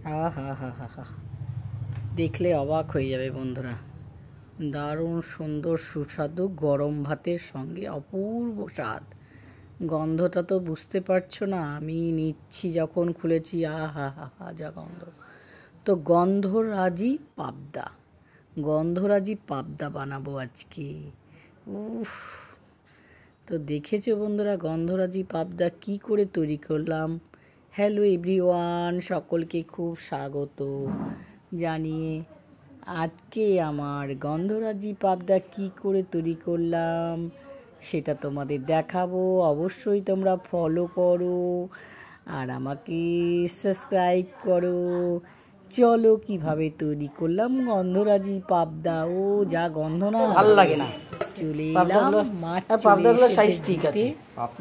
হা হা হা হা, দেখলে অবাক হয়ে যাবে বন্ধুরা। দারুণ সুন্দর সুস্বাদু গরম ভাতের সঙ্গে অপূর্ব স্বাদ। গন্ধটা তো বুঝতে পারছো না, আমি নিচ্ছি যখন খুলেছি, হা হা যা গন্ধ। তো গন্ধরাজি পাবদা বানাবো আজকে। উফ, তো দেখেছো বন্ধুরা গন্ধরাজি পাবদা কি করে তৈরি করলাম। হ্যালো এভরিওয়ান, সকলকে খুব স্বাগত জানিয়ে আজকে আমার গন্ধরাজি পাবদা কি করে তৈরি করলাম সেটা তোমাদের দেখাবো। অবশ্যই তোমরা ফলো করো আর আমাকে সাবস্ক্রাইব করো। চলো কিভাবে তৈরি করলাম গন্ধরাজি পাবদা। ও যা গন্ধ না, ভালো লাগে না। চলে এলাম মাছ, পাবদাগুলো সাইজ ঠিক আছে।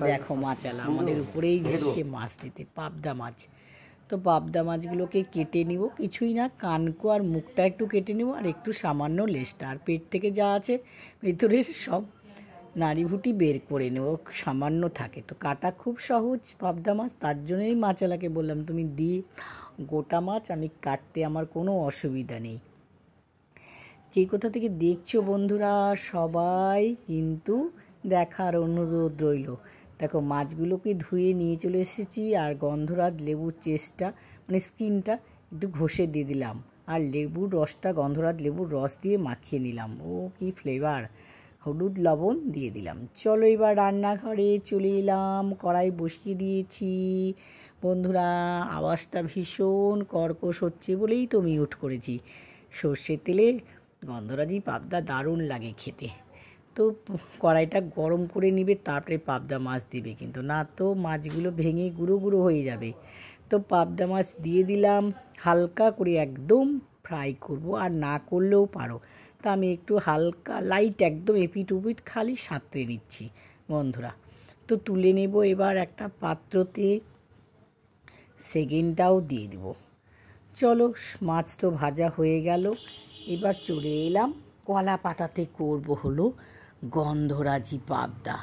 দেখো মাছালা আমাদের উপরেই দিচ্ছে মাছ দিতে, পাবদা মাছ। তো পাবদা মাছগুলোকে কেটে নিব, কিছুই না, কানকো আর মুখটা একটু কেটে নিব আর একটু সামান্য লেজটা, আর পেট থেকে যা আছে ভেতরের সব নাড়িভুটি বের করে নেব, সামান্য থাকে। তো কাটা খুব সহজ পাবদা মাছ, তার জন্যই মাছালাকে বললাম তুমি দিয়ে গোটা মাছ, আমি কাটতে আমার কোনো অসুবিধা নেই। কে কোথা থেকে দেখছো বন্ধুরা সবাই কিন্তু দেখার অনুরোধ রইল। দেখো মাছগুলোকে ধুয়ে নিয়ে চলে এসেছি আর গন্ধরাজ লেবুর চেষ্টা মানে স্কিনটা একটু ঘষে দিয়ে দিলাম আর লেবুর রসটা গন্ধরাজ লেবুর রস দিয়ে মাখিয়ে নিলাম। ও কি ফ্লেভার! হলুদ লবণ দিয়ে দিলাম। চলো এবার রান্নাঘরে চলে এলাম, কড়াই বসিয়ে দিয়েছি বন্ধুরা। আওয়াজটা ভীষণ কর্কশ হচ্ছে বলেই তো মিউট করেছি। সর্ষের তেলে গন্ধরাজি পাবদা দারুণ লাগে খেতে। তো কড়াইটা গরম করে নিবে, তারপরে পাবদা মাছ দিবে, কিন্তু না তো মাছগুলো ভেঙে গুঁড়ো গুঁড়ো হয়ে যাবে। তো পাবদা মাছ দিয়ে দিলাম, হালকা করে একদম ফ্রাই করব, আর না করলেও পারো। তা আমি একটু হালকা লাইট একদম এপিট উপিট খালি সাঁতরে নিচ্ছি বন্ধুরা। তো তুলে নেব এবার একটা পাত্রতে, সেকেন্ডটাও দিয়ে দিব। চলো মাছ তো ভাজা হয়ে গেল, এবার চলে এলাম কলা পাতাতে করব হলো গন্ধরাজি পাবদা।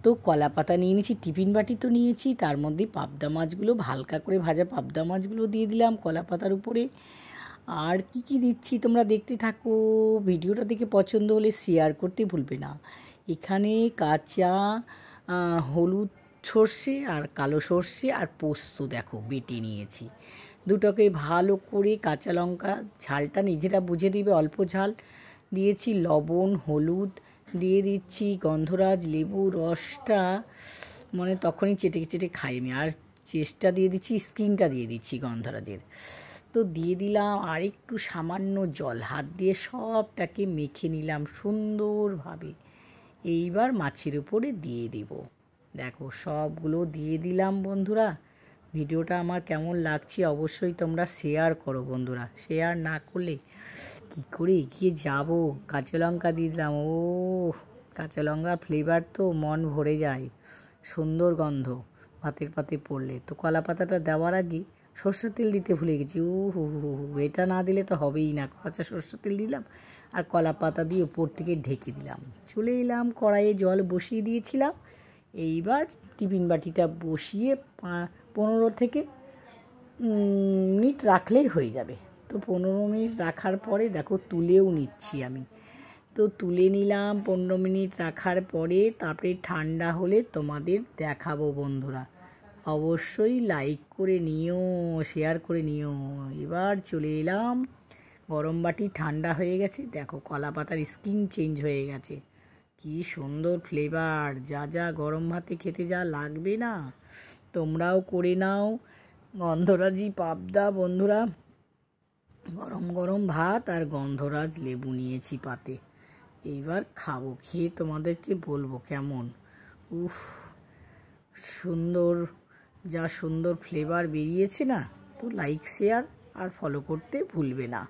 তো কলা পাতা নিয়ে নিয়েছি, টিফিন বাটি তো নিয়েছি, তার মধ্যে পাবদা মাছগুলো হালকা করে ভাজা পাবদা মাছগুলো দিয়ে দিলাম কলা পাতার উপরে। আর কি কি দিচ্ছি তোমরা দেখতে থাকো, ভিডিওটা দেখে পছন্দ হলে শেয়ার করতে ভুলবে না। এখানে কাঁচা হলুদ সর্ষে আর কালো সর্ষে আর পোস্ত দেখো বেটে নিয়েছি। দুটোকে ভালো করে, কাঁচা লঙ্কা ঝালটা নিজেরা বুঝে দিবে, অল্প ঝাল দিয়েছি, লবণ হলুদ দিয়ে দিচ্ছি, গন্ধরাজ লেবু রসটা মানে তখনই চেটে চেটে খাই আমি, আর চেষ্টা দিয়ে দিচ্ছি, স্কিনটা দিয়ে দিচ্ছি গন্ধরাজের। তো দিয়ে দিলাম আর একটু সামান্য জল, হাত দিয়ে সবটাকে মেখে নিলাম সুন্দরভাবে। এইবার মাছের উপরে দিয়ে দিব। দেখো সবগুলো দিয়ে দিলাম বন্ধুরা। ভিডিওটা আমার কেমন লাগছে অবশ্যই তোমরা শেয়ার করো বন্ধুরা, শেয়ার না করলে কী করে এগিয়ে যাব। কাঁচা লঙ্কা দিয়ে দিলাম, ও কাঁচা লঙ্কা ফ্লেভার তো মন ভরে যায়, সুন্দর গন্ধ ভাতের পাতে পড়লে। তো কলা পাতাটা দেওয়ার আগে সর্ষের তেল দিতে ভুলে গেছি, ও হু হু হু, এটা না দিলে তো হবেই না। কাঁচা সর্ষের তেল দিলাম আর কলা পাতা দিয়ে উপর থেকে ঢেকে দিলাম। চলে এলাম কড়াইয়ে জল বসিয়ে দিয়েছিলাম, এইবার টিফিন বাটিটা বসিয়ে 15 থেকে মিনিট রাখলেই হয়ে যাবে। তো 15 মিনিট রাখার পরে দেখো তুলেও নিচ্ছি আমি। তো তুলে নিলাম 15 মিনিট রাখার পরে, তারপরে ঠান্ডা হলে তোমাদের দেখাবো বন্ধুরা। অবশ্যই লাইক করে নিও, শেয়ার করে নিও। এবার চলে এলাম, গরম বাটি ঠান্ডা হয়ে গেছে, দেখো কলা পাতার স্কিন চেঞ্জ হয়ে গেছে, কি সুন্দর ফ্লেভার। যা যা গরম ভাতে খেতে যা লাগবে না, তোমরাও করে নাও গন্ধরাজি পাবদা বন্ধুরা। গরম গরম ভাত আর গন্ধরাজ লেবু নিয়েছি পাতে, এইবার খাবো, খেয়ে তোমাদেরকে বলবো কেমন। উফ, সুন্দর, যা সুন্দর ফ্লেভার বেরিয়েছে না। তো লাইক শেয়ার আর ফলো করতে ভুলবে না।